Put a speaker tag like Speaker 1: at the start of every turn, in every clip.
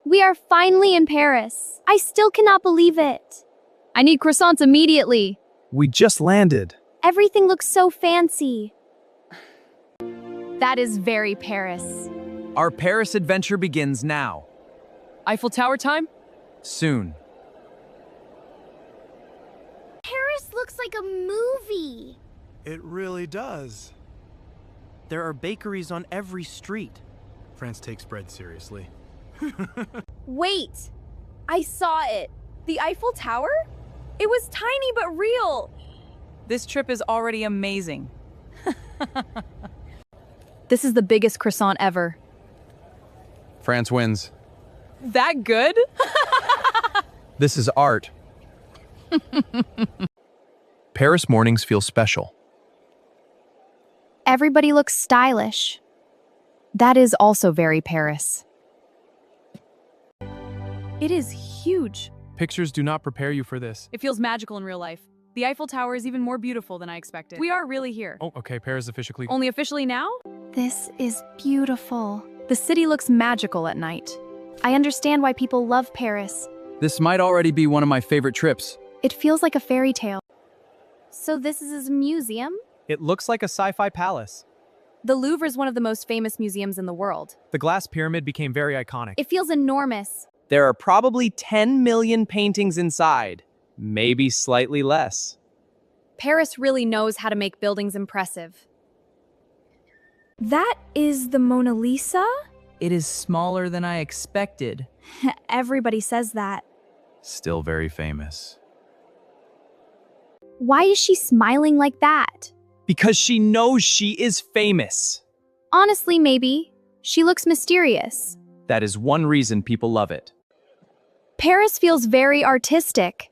Speaker 1: We are finally in Paris. I still cannot believe it. I need croissants immediately.
Speaker 2: We just landed.
Speaker 1: Everything looks so fancy. That is very Paris.
Speaker 2: Our Paris adventure begins now.
Speaker 3: Eiffel Tower time?
Speaker 2: Soon.
Speaker 1: Paris looks like a movie.
Speaker 4: It really does. There are bakeries on every street. France takes bread seriously.
Speaker 5: Wait! I saw it. The Eiffel Tower? It was tiny but real.
Speaker 3: This trip is already amazing.
Speaker 5: This is the biggest croissant ever.
Speaker 2: France wins.
Speaker 3: That good?
Speaker 2: This is art. Paris mornings feel special.
Speaker 1: Everybody looks stylish. That is also very Paris.
Speaker 5: It is huge.
Speaker 6: Pictures do not prepare you for this.
Speaker 3: It feels magical in real life. The Eiffel Tower is even more beautiful than I expected. We are really here.
Speaker 6: Oh, okay, Paris officially.
Speaker 3: Only officially now?
Speaker 1: This is beautiful.
Speaker 5: The city looks magical at night.
Speaker 1: I understand why people love Paris.
Speaker 2: This might already be one of my favorite trips.
Speaker 1: It feels like a fairy tale. So this is his museum?
Speaker 6: It looks like a sci-fi palace.
Speaker 5: The Louvre is one of the most famous museums in the world.
Speaker 6: The glass pyramid became very iconic.
Speaker 1: It feels enormous.
Speaker 7: There are probably 10 million paintings inside, maybe slightly less.
Speaker 5: Paris really knows how to make buildings impressive.
Speaker 1: That is the Mona Lisa?
Speaker 3: It is smaller than I expected.
Speaker 1: Everybody says that.
Speaker 2: Still very famous.
Speaker 1: Why is she smiling like that?
Speaker 7: Because she knows she is famous.
Speaker 1: Honestly, maybe. She looks mysterious.
Speaker 7: That is one reason people love it.
Speaker 1: Paris feels very artistic.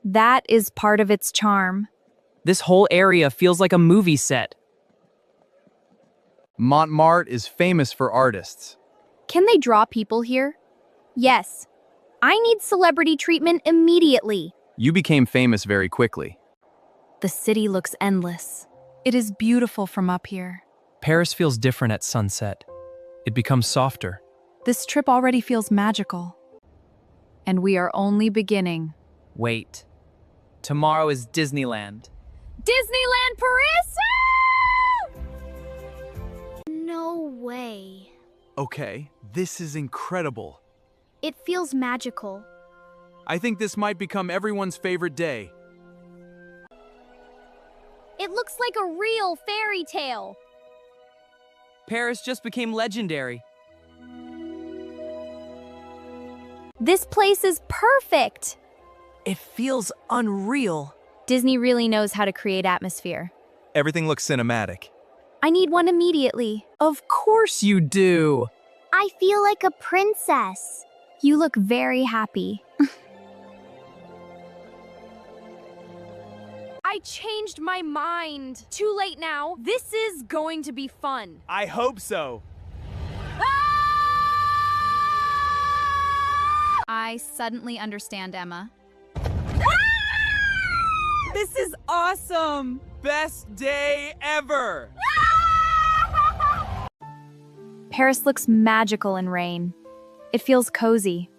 Speaker 1: That is part of its charm.
Speaker 3: This whole area feels like a movie set.
Speaker 2: Montmartre is famous for artists.
Speaker 1: Can they draw people here? Yes. I need celebrity treatment immediately.
Speaker 2: You became famous very quickly.
Speaker 5: The city looks endless. It is beautiful from up here.
Speaker 6: Paris feels different at sunset. It becomes softer.
Speaker 5: This trip already feels magical. And we are only beginning.
Speaker 3: Wait. Tomorrow is Disneyland.
Speaker 5: Disneyland Paris!
Speaker 1: No way.
Speaker 4: Okay, this is incredible.
Speaker 1: It feels magical.
Speaker 4: I think this might become everyone's favorite day.
Speaker 1: It looks like a real fairy tale.
Speaker 3: Paris just became legendary.
Speaker 1: This place is perfect.
Speaker 3: It feels unreal.
Speaker 1: Disney really knows how to create atmosphere.
Speaker 2: Everything looks cinematic.
Speaker 1: I need one immediately.
Speaker 3: Of course you do.
Speaker 1: I feel like a princess. You look very happy.
Speaker 5: I changed my mind. Too late now. This is going to be fun.
Speaker 4: I hope so.
Speaker 1: I suddenly understand, Emma.
Speaker 3: This is awesome.
Speaker 7: Best day ever!
Speaker 1: Paris looks magical in rain. It feels cozy.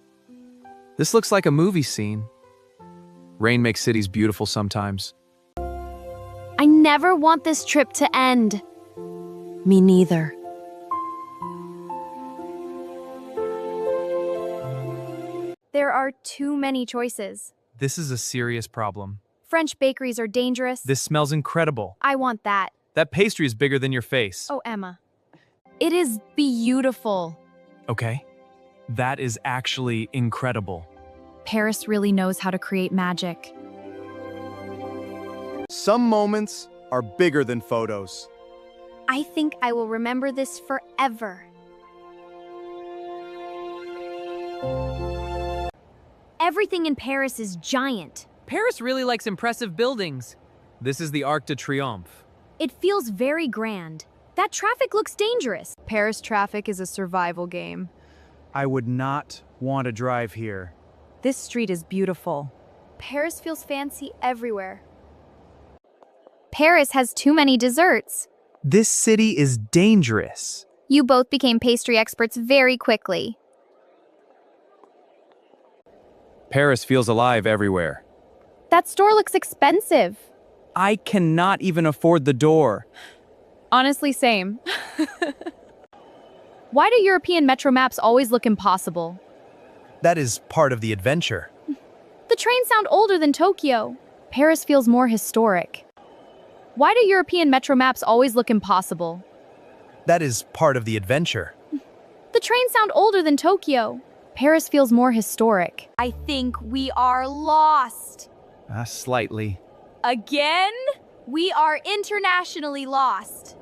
Speaker 2: This looks like a movie scene. Rain makes cities beautiful sometimes.
Speaker 1: I never want this trip to end.
Speaker 5: Me neither.
Speaker 1: There are too many choices.
Speaker 6: This is a serious problem.
Speaker 1: French bakeries are dangerous.
Speaker 6: This smells incredible.
Speaker 1: I want that.
Speaker 6: That pastry is bigger than your face.
Speaker 1: Oh, Emma. It is beautiful.
Speaker 6: Okay. That is actually incredible.
Speaker 1: Paris really knows how to create magic.
Speaker 4: Some moments are bigger than photos.
Speaker 1: I think I will remember this forever. Everything in Paris is giant.
Speaker 3: Paris really likes impressive buildings.
Speaker 6: This is the Arc de Triomphe.
Speaker 1: It feels very grand. That traffic looks dangerous.
Speaker 5: Paris traffic is a survival game.
Speaker 4: I would not want to drive here.
Speaker 5: This street is beautiful.
Speaker 1: Paris feels fancy everywhere. Paris has too many desserts.
Speaker 7: This city is dangerous.
Speaker 1: You both became pastry experts very quickly.
Speaker 2: Paris feels alive everywhere.
Speaker 1: That store looks expensive.
Speaker 7: I cannot even afford the door.
Speaker 3: Honestly, same.
Speaker 1: Why do European metro maps always look impossible?
Speaker 4: That is part of the adventure.
Speaker 1: The trains sound older than Tokyo. Paris feels more historic. Why do European metro maps always look impossible?
Speaker 4: That is part of the adventure.
Speaker 1: The trains sound older than Tokyo. Paris feels more historic.
Speaker 5: I think we are lost.
Speaker 7: Slightly.
Speaker 5: Again? We are internationally lost.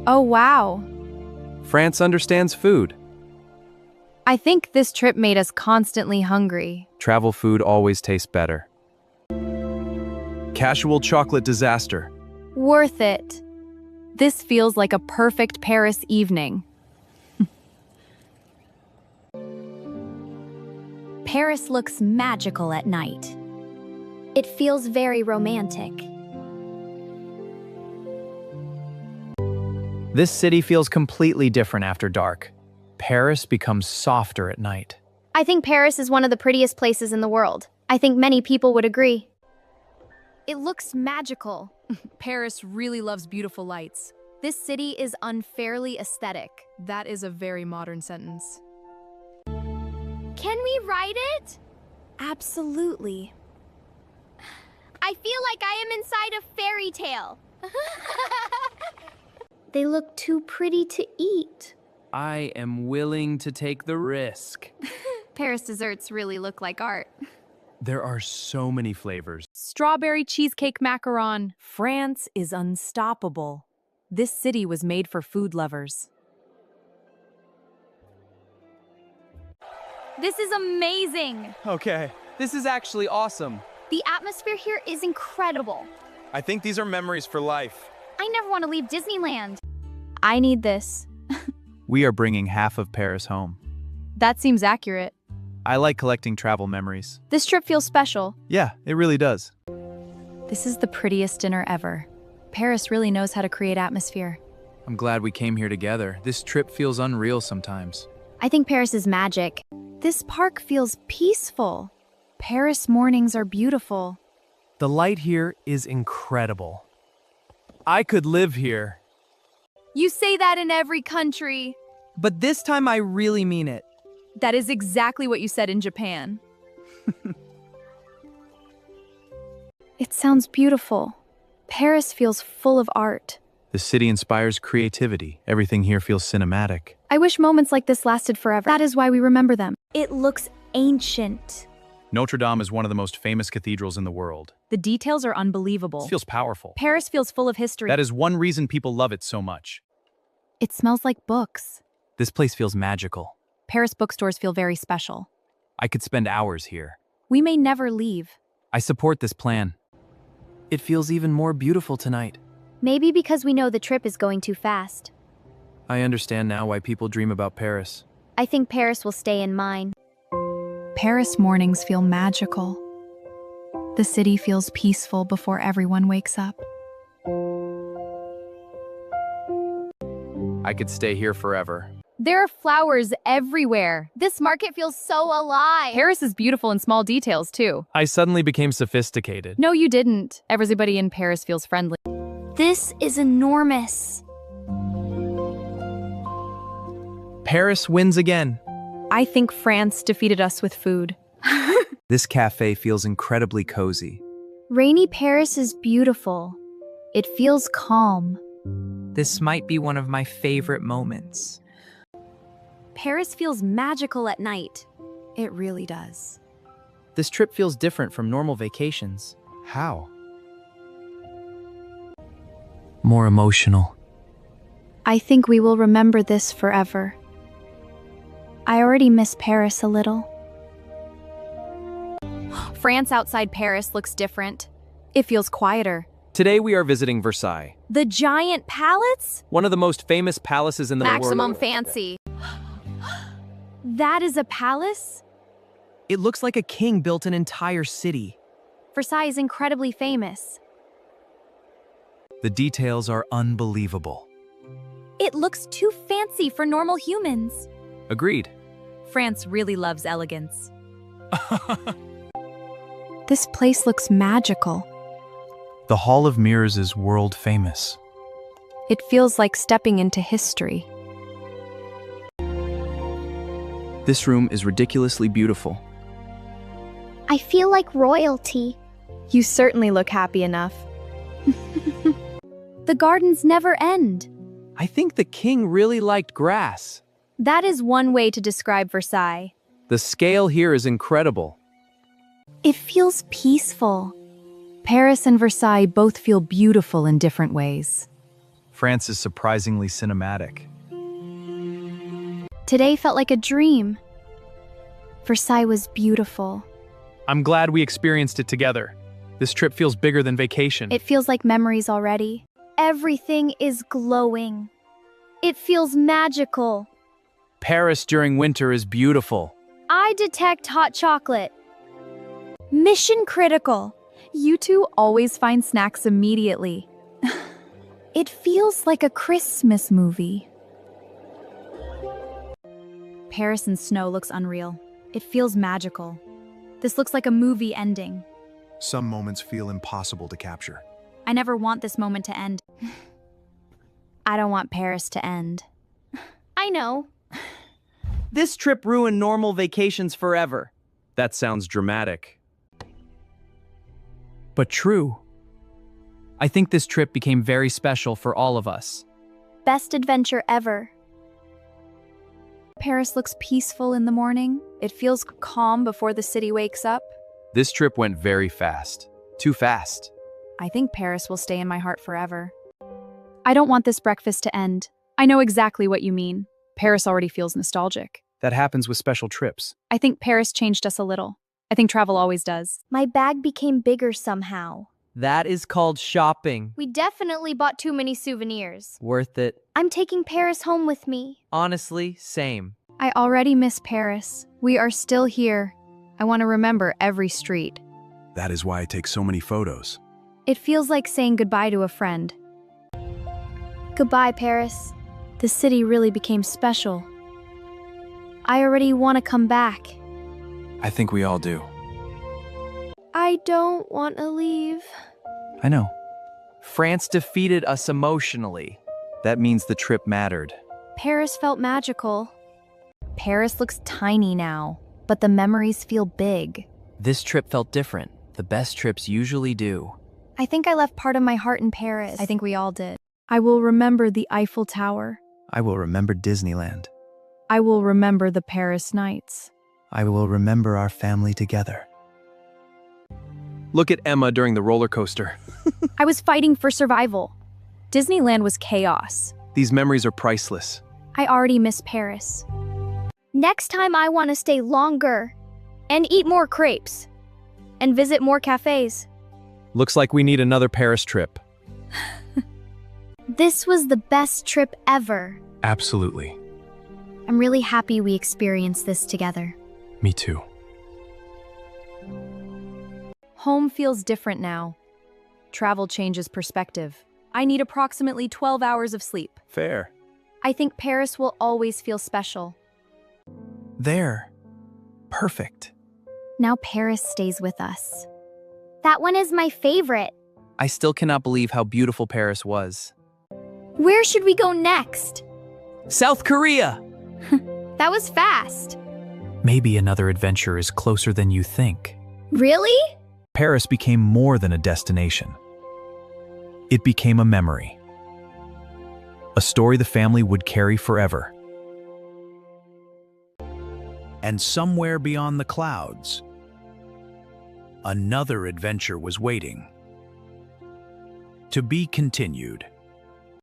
Speaker 1: Oh, wow.
Speaker 2: France understands food.
Speaker 1: I think this trip made us constantly hungry.
Speaker 2: Travel food always tastes better. Casual chocolate disaster.
Speaker 1: Worth it. This feels like a perfect Paris evening.
Speaker 5: Paris looks magical at night. It feels very romantic.
Speaker 7: This city feels completely different after dark. Paris becomes softer at night.
Speaker 1: I think Paris is one of the prettiest places in the world. I think many people would agree. It looks magical.
Speaker 3: Paris really loves beautiful lights.
Speaker 1: This city is unfairly aesthetic.
Speaker 3: That is a very modern sentence.
Speaker 5: Can we ride it?
Speaker 1: Absolutely.
Speaker 5: I feel like I am inside a fairy tale. They look too pretty to eat.
Speaker 7: I am willing to take the risk.
Speaker 1: Paris desserts really look like art.
Speaker 7: There are so many flavors.
Speaker 3: Strawberry cheesecake macaron. France is unstoppable. This city was made for food lovers.
Speaker 5: This is amazing.
Speaker 7: Okay, this is actually awesome.
Speaker 5: The atmosphere here is incredible.
Speaker 4: I think these are memories for life.
Speaker 5: I never want to leave Disneyland.
Speaker 1: I need this.
Speaker 2: We are bringing half of Paris home.
Speaker 3: That seems accurate.
Speaker 2: I like collecting travel memories.
Speaker 1: This trip feels special.
Speaker 2: Yeah, it really does.
Speaker 3: This is the prettiest dinner ever. Paris really knows how to create atmosphere.
Speaker 2: I'm glad we came here together. This trip feels unreal sometimes.
Speaker 1: I think Paris is magic. This park feels peaceful. Paris mornings are beautiful.
Speaker 7: The light here is incredible. I could live here.
Speaker 1: You say that in every country.
Speaker 7: But this time I really mean it.
Speaker 3: That is exactly what you said in Japan.
Speaker 1: It sounds beautiful. Paris feels full of art.
Speaker 2: The city inspires creativity. Everything here feels cinematic.
Speaker 1: I wish moments like this lasted forever. That is why we remember them.
Speaker 5: It looks ancient.
Speaker 2: Notre Dame is one of the most famous cathedrals in the world.
Speaker 3: The details are unbelievable.
Speaker 2: It feels powerful.
Speaker 3: Paris feels full of history.
Speaker 2: That is one reason people love it so much.
Speaker 1: It smells like books.
Speaker 2: This place feels magical.
Speaker 3: Paris bookstores feel very special.
Speaker 2: I could spend hours here.
Speaker 1: We may never leave.
Speaker 2: I support this plan.
Speaker 7: It feels even more beautiful tonight.
Speaker 5: Maybe because we know the trip is going too fast.
Speaker 2: I understand now why people dream about Paris.
Speaker 5: I think Paris will stay in mine.
Speaker 1: Paris mornings feel magical. The city feels peaceful before everyone wakes up.
Speaker 2: I could stay here forever.
Speaker 1: There are flowers everywhere.
Speaker 5: This market feels so alive.
Speaker 3: Paris is beautiful in small details, too.
Speaker 7: I suddenly became sophisticated.
Speaker 3: No, you didn't. Everybody in Paris feels friendly.
Speaker 5: This is enormous.
Speaker 7: Paris wins again.
Speaker 3: I think France defeated us with food.
Speaker 2: This cafe feels incredibly cozy.
Speaker 5: Rainy Paris is beautiful. It feels calm.
Speaker 8: This might be one of my favorite moments.
Speaker 5: Paris feels magical at night.
Speaker 1: It really does.
Speaker 7: This trip feels different from normal vacations.
Speaker 2: How?
Speaker 6: More emotional.
Speaker 1: I think we will remember this forever. I already miss Paris a little.
Speaker 3: France outside Paris looks different. It feels quieter.
Speaker 7: Today we are visiting Versailles,
Speaker 1: The giant palace?
Speaker 7: one of the most famous palaces in the
Speaker 3: Maximum
Speaker 7: world.
Speaker 3: fancy.
Speaker 1: That is a palace?
Speaker 8: It looks like a king built an entire city.
Speaker 1: Versailles is incredibly famous.
Speaker 2: The details are unbelievable.
Speaker 1: It looks too fancy for normal humans.
Speaker 2: Agreed.
Speaker 3: France really loves elegance.
Speaker 1: This place looks magical.
Speaker 6: The Hall of Mirrors is world famous.
Speaker 1: It feels like stepping into history.
Speaker 2: This room is ridiculously beautiful.
Speaker 5: I feel like royalty.
Speaker 1: You certainly look happy enough. The gardens never end.
Speaker 7: I think the king really liked grass.
Speaker 1: That is one way to describe Versailles.
Speaker 7: The scale here is incredible.
Speaker 1: It feels peaceful. Paris and Versailles both feel beautiful in different ways.
Speaker 6: France is surprisingly cinematic.
Speaker 1: Today felt like a dream. Versailles was beautiful.
Speaker 6: I'm glad we experienced it together. This trip feels bigger than vacation.
Speaker 1: It feels like memories already.
Speaker 5: Everything is glowing. It feels magical.
Speaker 7: Paris during winter is beautiful.
Speaker 5: I detect hot chocolate. Mission critical.
Speaker 1: You two always find snacks immediately. It feels like a Christmas movie. Paris in snow looks unreal. It feels magical. This looks like a movie ending.
Speaker 9: Some moments feel impossible to capture.
Speaker 1: I never want this moment to end. I don't want Paris to end.
Speaker 5: I know.
Speaker 7: This trip ruined normal vacations forever. That sounds dramatic.
Speaker 6: But true. I think this trip became very special for all of us.
Speaker 5: Best adventure ever.
Speaker 1: Paris looks peaceful in the morning. It feels calm before the city wakes up.
Speaker 7: This trip went very fast. Too fast.
Speaker 1: I think Paris will stay in my heart forever. I don't want this breakfast to end. I know exactly what you mean. Paris already feels nostalgic.
Speaker 6: That happens with special trips.
Speaker 1: I think Paris changed us a little. I think travel always does.
Speaker 5: My bag became bigger somehow.
Speaker 7: That is called shopping.
Speaker 5: We definitely bought too many souvenirs.
Speaker 7: Worth it.
Speaker 5: I'm taking Paris home with me.
Speaker 7: Honestly, same.
Speaker 1: I already miss Paris. We are still here. I want to remember every street.
Speaker 9: That is why I take so many photos.
Speaker 1: It feels like saying goodbye to a friend.
Speaker 5: Goodbye, Paris.
Speaker 1: The city really became special. I already want to come back.
Speaker 2: I think we all do.
Speaker 5: I don't want to leave.
Speaker 2: I know.
Speaker 7: France defeated us emotionally. That means the trip mattered.
Speaker 1: Paris felt magical. Paris looks tiny now, but the memories feel big.
Speaker 7: This trip felt different. The best trips usually do.
Speaker 1: I think I left part of my heart in Paris. I think we all did. I will remember the Eiffel Tower.
Speaker 9: I will remember Disneyland.
Speaker 1: I will remember the Paris nights.
Speaker 9: I will remember our family together.
Speaker 2: Look at Emma during the roller coaster.
Speaker 1: I was fighting for survival. Disneyland was chaos.
Speaker 2: These memories are priceless.
Speaker 1: I already miss Paris.
Speaker 5: Next time I want to stay longer and eat more crepes and visit more cafes.
Speaker 2: Looks like we need another Paris trip.
Speaker 5: This was the best trip ever.
Speaker 2: Absolutely.
Speaker 5: I'm really happy we experienced this together.
Speaker 2: Me too.
Speaker 1: Home feels different now. Travel changes perspective. I need approximately 12 hours of sleep.
Speaker 2: Fair.
Speaker 1: I think Paris will always feel special.
Speaker 9: There. Perfect.
Speaker 1: Now Paris stays with us.
Speaker 5: That one is my favorite.
Speaker 7: I still cannot believe how beautiful Paris was.
Speaker 5: Where should we go next?
Speaker 7: South Korea!
Speaker 5: That was fast.
Speaker 6: Maybe another adventure is closer than you think.
Speaker 5: Really?
Speaker 6: Paris became more than a destination. It became a memory. A story the family would carry forever.
Speaker 10: And somewhere beyond the clouds, another adventure was waiting. To be continued.